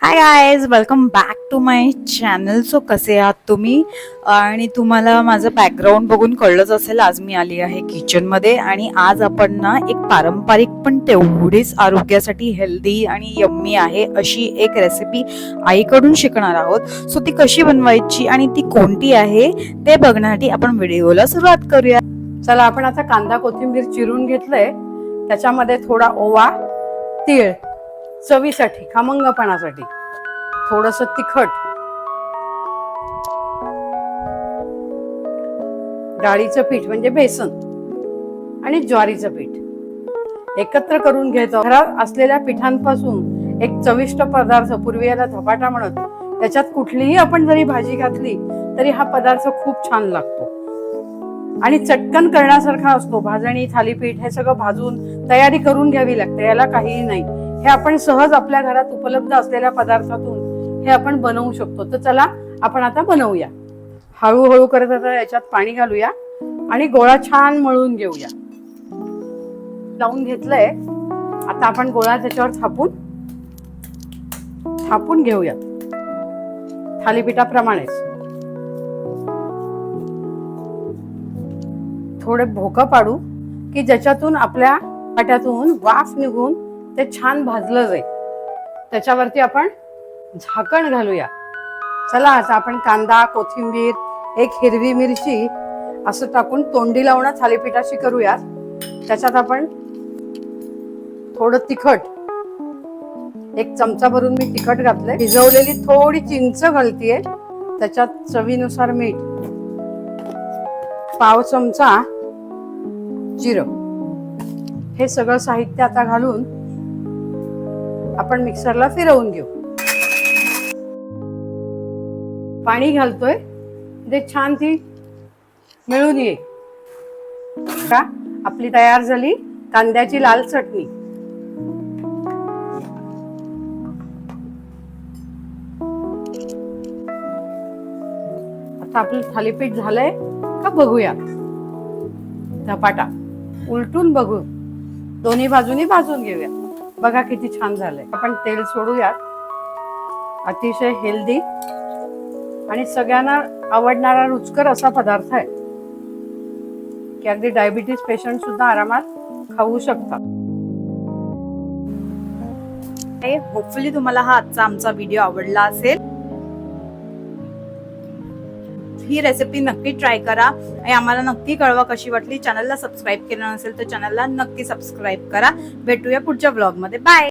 High guys, welcome back to my channel. So कसे आहात तुम्ही? आणि तुम्हाला माझं बॅकग्राऊंड बघून कळलंच असेल, आज मी आली आहे किचनमध्ये. आणि आज आपण ना एक पारंपरिक पण तेवढीच आरोग्यासाठी हेल्दी आणि यम्मी आहे अशी एक रेसिपी आईकडून शिकणार आहोत. सो ती कशी बनवायची आणि ती कोणती आहे ते बघण्यासाठी आपण व्हिडिओला सुरुवात करूया. चला, आपण आता कांदा कोथिंबीर चिरून घेतलंय. त्याच्यामध्ये थोडा ओवा, तीळ, चवीसाठी खमंगपणासाठी, थोडंसं तिखट, डाळीचं पीठ म्हणजे बेसन आणि ज्वारीचं पीठ एकत्र करून घ्यायचं. घरात असलेल्या पिठांपासून एक चविष्ट पदार्थ, पूर्वी याला धपाटा म्हणत, त्याच्यात कुठलीही आपण जरी भाजी घातली तरी हा पदार्थ खूप छान लागतो आणि चटकन करण्यासारखा असतो. भाजणी, थालीपीठ हे सगळं भाजून तयारी करून घ्यावी लागते, याला काहीही नाही. हे आपण सहज आपल्या घरात उपलब्ध असलेल्या पदार्थातून हे आपण बनवू शकतो. तर चला, आपण आता बनवूया. हळूहळू करत आता याच्यात पाणी घालूया आणि गोळा छान मळून घेऊया. लावून घेतलंय. आता आपण गोळा त्याच्यावर थापून घेऊया थालीपीठाप्रमाणेच. थोडे भोकं पाडू की ज्याच्यातून आपल्या पाट्यातून वाफ निघून ते छान भाजलं जाईल. त्याच्यावरती आपण झाकण घालूया. चला, आता आपण कांदा, कोथिंबीर, एक हिरवी मिरची असं टाकून तोंडी लावणं थालीपीठाशी करूया. त्याच्यात आपण थोडं तिखट, एक चमचा भरून मी तिखट घातलंय. भिजवलेली थोडी चिंच घालतीये. त्याच्यात चवीनुसार मीठ, पाव चमचा जिरं, हे सगळं साहित्य आता घालून आपण मिक्सरला फिरवून घेऊ. पाणी घालतोय ते छान ती मिळून ये. का आपली तयार झाली कांद्याची लाल चटणी. आता आपलं थालीपीठ झालंय का बघूया. धपाटा उलटून बघू, दोन्ही बाजूनी भाजून घेऊया. बघा किती छान झालंय. आपण तेल सोडूया. अतिशय हेल्दी आणि सगळ्यांना आवडणारा रुचकर असा पदार्थ आहे की अगदी डायबिटीज पेशंट सुद्धा आरामात खाऊ शकतात. होपफुली तुम्हाला हा आजचा आमचा व्हिडिओ आवडला असेल. ही रेसिपी नक्की ट्राय करा आणि आम्हाला नक्की कळवा कशी वाटली. चॅनलला सबस्क्राईब केलं नसेल तर चॅनलला नक्की सबस्क्राईब करा. भेटूया पुढच्या व्लॉग मध्ये. बाय.